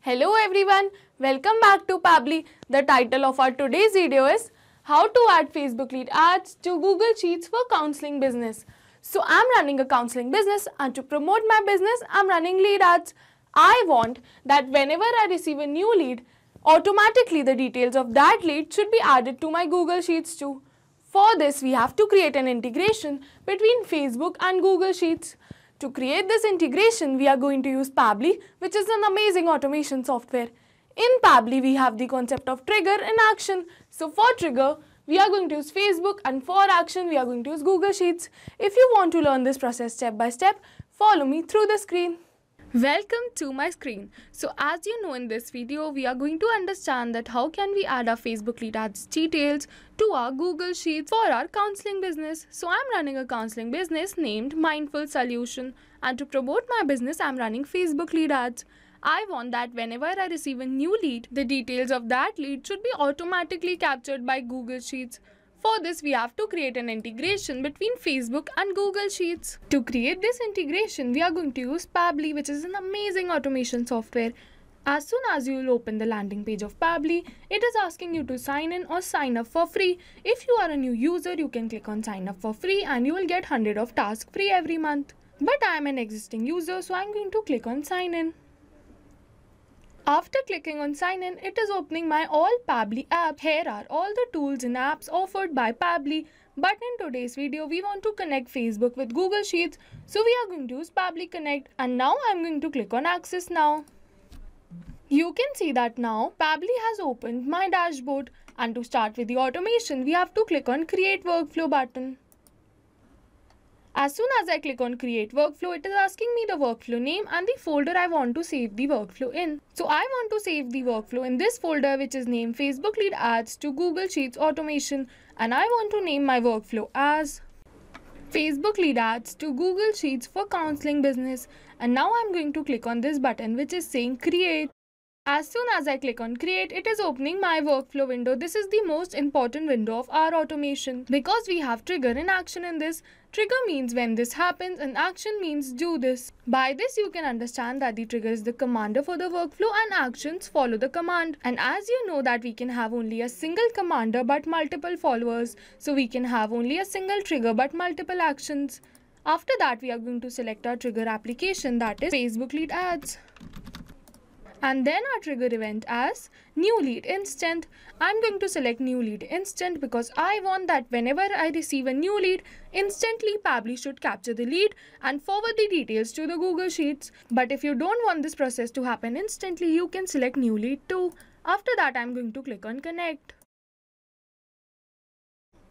Hello everyone, welcome back to Pabbly. The title of our today's video is How to Add Facebook Lead Ads to Google Sheets for Counseling Business. So I'm running a counseling business and to promote my business, I'm running lead ads. I want that whenever I receive a new lead, automatically the details of that lead should be added to my Google Sheets too. For this, we have to create an integration between Facebook and Google Sheets. To create this integration, we are going to use Pabbly, which is an amazing automation software. In Pabbly, we have the concept of trigger and action. So for trigger, we are going to use Facebook, and for action, we are going to use Google Sheets. If you want to learn this process step by step, follow me through the screen. Welcome to my screen. So as you know, in this video, we are going to understand that how can we add our Facebook lead ads details to our Google Sheets for our counseling business. So I'm running a counseling business named Mindful Solution, and to promote my business, I'm running Facebook lead ads. I want that whenever I receive a new lead, the details of that lead should be automatically captured by Google Sheets. For this, we have to create an integration between Facebook and Google Sheets. To create this integration, we are going to use Pabbly, which is an amazing automation software. As soon as you will open the landing page of Pabbly, it is asking you to sign in or sign up for free. If you are a new user, you can click on sign up for free and you will get 100 of tasks free every month. But I am an existing user, so I am going to click on sign in. After clicking on sign in, it is opening my all Pabbly app. Here are all the tools and apps offered by Pabbly. But in today's video, we want to connect Facebook with Google Sheets. So we are going to use Pabbly Connect. And now I'm going to click on Access Now. You can see that now Pabbly has opened my dashboard. And to start with the automation, we have to click on Create Workflow button. As soon as I click on Create Workflow, it is asking me the workflow name and the folder I want to save the workflow in. So I want to save the workflow in this folder, which is named Facebook Lead Ads to Google Sheets Automation, and I want to name my workflow as Facebook Lead Ads to Google Sheets for Counseling Business. And now I'm going to click on this button which is saying Create. As soon as I click on Create, it is opening my workflow window. This is the most important window of our automation because we have trigger and action in this. Trigger means when this happens and action means do this. By this, you can understand that the trigger is the commander for the workflow and actions follow the command. And as you know that we can have only a single commander but multiple followers. So we can have only a single trigger but multiple actions. After that, we are going to select our trigger application, that is Facebook Lead Ads. And then our trigger event as New Lead Instant. I'm going to select New Lead Instant because I want that whenever I receive a new lead, instantly Pabbly should capture the lead and forward the details to the Google Sheets. But if you don't want this process to happen instantly, you can select New Lead too. After that, I'm going to click on Connect.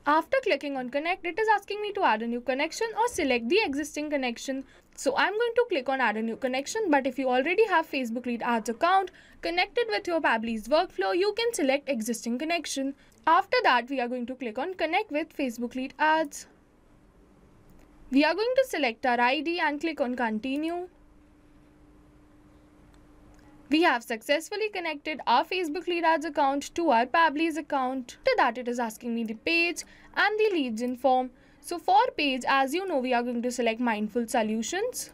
After clicking on Connect, it is asking me to add a new connection or select the existing connection. So I'm going to click on Add a new connection, but if you already have Facebook Lead Ads account connected with your Pabbly's workflow, you can select existing connection. After that, we are going to click on Connect with Facebook Lead Ads. We are going to select our ID and click on Continue. We have successfully connected our Facebook Lead Ads account to our Pabbly's account. After that, it is asking me the page and the leads in form. So for page, as you know, we are going to select Mindful Solutions.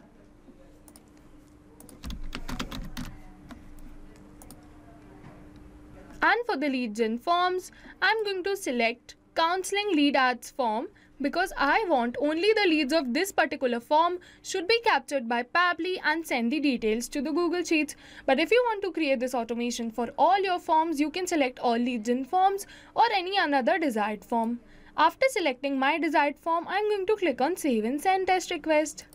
And for the leads in forms, I'm going to select Counseling Lead Ads form because I want only the leads of this particular form should be captured by Pabbly and send the details to the Google Sheets. But if you want to create this automation for all your forms, you can select all leads in forms or any another desired form. After selecting my desired form, I'm going to click on Save and Send Test Request.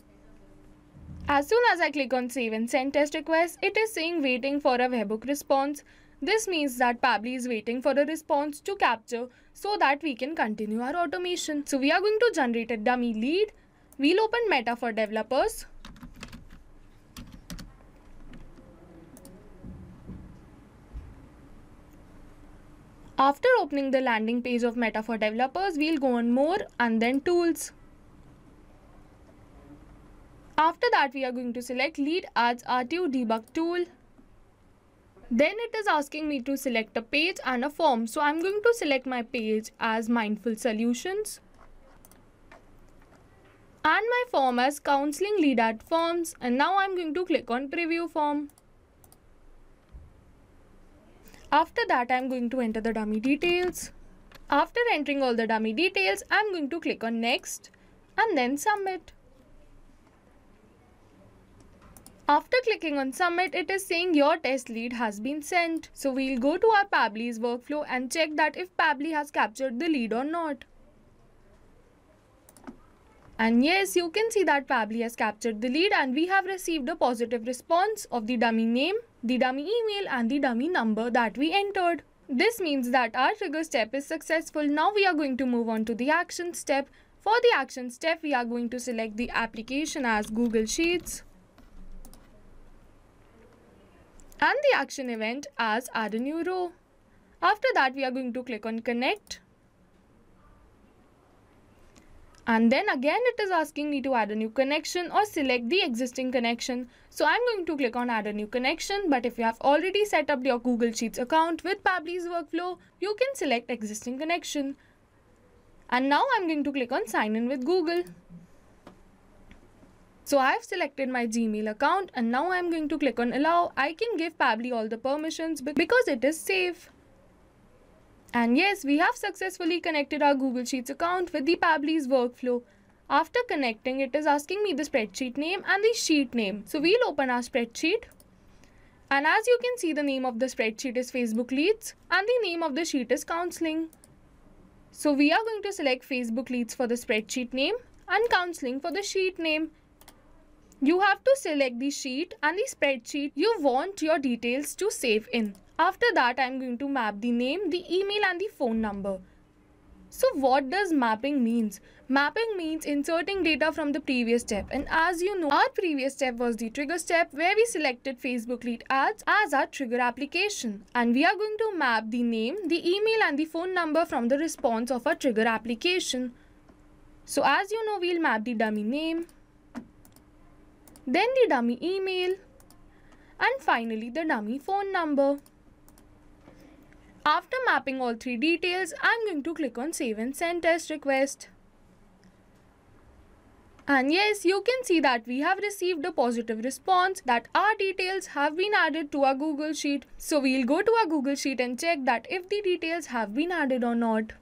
As soon as I click on Save and Send Test Request, it is saying waiting for a webhook response. This means that Pabbly is waiting for a response to capture so that we can continue our automation. So we are going to generate a dummy lead. We'll open Meta for developers. After opening the landing page of Meta for developers, we'll go on More and then Tools. After that, we are going to select Lead Ads RTO Debug Tool. Then it is asking me to select a page and a form. So I'm going to select my page as Mindful Solutions and my form as Counseling Lead Ad Forms. And now I'm going to click on Preview Form. After that, I'm going to enter the dummy details. After entering all the dummy details, I'm going to click on next and then submit. After clicking on submit, it is saying your test lead has been sent. So we'll go to our Pabbly's workflow and check that if Pabbly has captured the lead or not. And yes, you can see that Pabbly has captured the lead and we have received a positive response of the dummy name, the dummy email and the dummy number that we entered. This means that our trigger step is successful. Now we are going to move on to the action step. For the action step, we are going to select the application as Google Sheets and the action event as add a new row. After that, we are going to click on connect. And then again it is asking me to add a new connection or select the existing connection. So I'm going to click on add a new connection, but if you have already set up your Google Sheets account with Pabbly's workflow, you can select existing connection. And now I'm going to click on sign in with Google. So I've selected my Gmail account and now I'm going to click on allow. I can give Pabbly all the permissions because it is safe. And yes, we have successfully connected our Google Sheets account with the Pabbly's workflow. After connecting, it is asking me the spreadsheet name and the sheet name. So we'll open our spreadsheet. And as you can see, the name of the spreadsheet is Facebook Leads and the name of the sheet is Counselling. So we are going to select Facebook Leads for the spreadsheet name and Counselling for the sheet name. You have to select the sheet and the spreadsheet you want your details to save in. After that, I'm going to map the name, the email and the phone number. So what does mapping means? Mapping means inserting data from the previous step. And as you know, our previous step was the trigger step where we selected Facebook lead ads as our trigger application. And we are going to map the name, the email and the phone number from the response of our trigger application. So as you know, we'll map the dummy name, then the dummy email, and finally the dummy phone number. After mapping all three details, I'm going to click on Save and Send Test Request. And yes, you can see that we have received a positive response that our details have been added to our Google Sheet. So we'll go to our Google Sheet and check that if the details have been added or not.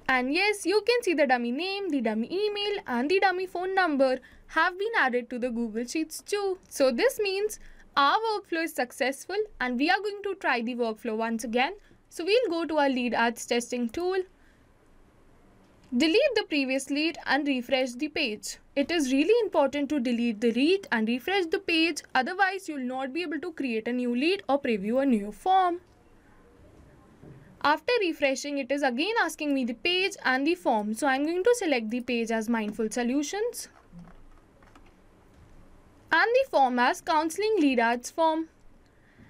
And yes, you can see the dummy name, the dummy email and the dummy phone number have been added to the Google Sheets too. So this means our workflow is successful and we are going to try the workflow once again. So we'll go to our lead ads testing tool, delete the previous lead and refresh the page. It is really important to delete the lead and refresh the page, otherwise you'll not be able to create a new lead or preview a new form. After refreshing, it is again asking me the page and the form. So I'm going to select the page as Mindful Solutions and the form as Counselling Lead Ads form.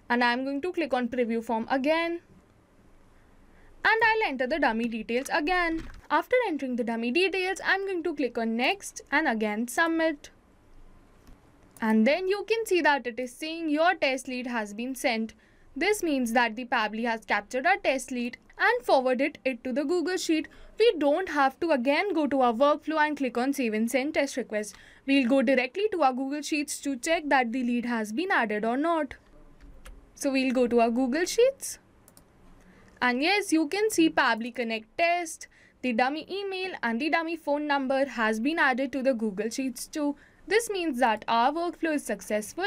And I'm going to click on Preview Form again. And I'll enter the dummy details again. After entering the dummy details, I'm going to click on Next and again Submit. And then you can see that it is saying your test lead has been sent. This means that the Pabbly has captured our test lead and forwarded it to the Google Sheet. We don't have to again go to our workflow and click on Save and Send Test Request. We'll go directly to our Google Sheets to check that the lead has been added or not. So we'll go to our Google Sheets. And yes, you can see Pabbly Connect test, the dummy email and the dummy phone number has been added to the Google Sheets too. This means that our workflow is successful.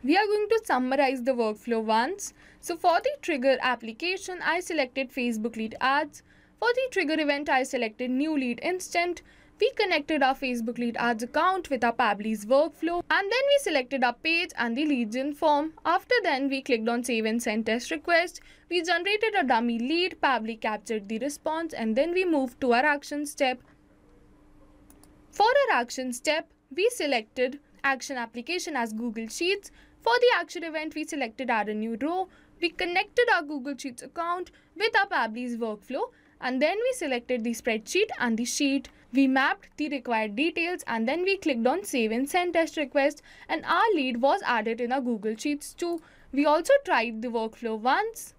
We are going to summarize the workflow once. So for the trigger application, I selected Facebook lead ads. For the trigger event, I selected new lead instant. We connected our Facebook lead ads account with our Pabbly's workflow and then we selected our page and the lead gen form. After then, we clicked on Save and Send Test Request. We generated a dummy lead, Pabbly captured the response and then we moved to our action step. For our action step, we selected Action Application as Google Sheets. For the action event, we selected Add a New Row. We connected our Google Sheets account with our Pabbly's workflow and then we selected the spreadsheet and the sheet. We mapped the required details and then we clicked on Save and Send Test Request and our lead was added in our Google Sheets too. We also tried the workflow once.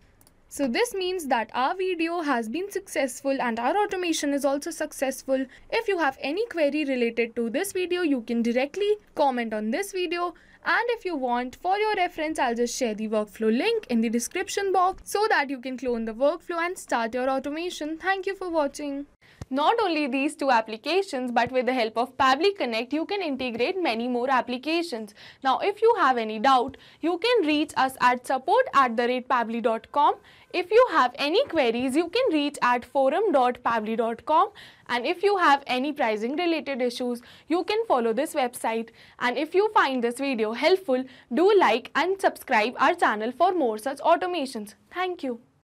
So this means that our video has been successful and our automation is also successful. If you have any query related to this video, you can directly comment on this video And if you want, for your reference, I'll just share the workflow link in the description box so that you can clone the workflow and start your automation. Thank you for watching. Not only these two applications, but with the help of Pabbly Connect, you can integrate many more applications. Now, if you have any doubt, you can reach us at support@pabbly.com. If you have any queries, you can reach at forum.pabbly.com. And if you have any pricing related issues, you can follow this website. And if you find this video helpful, do like and subscribe our channel for more such automations. Thank you.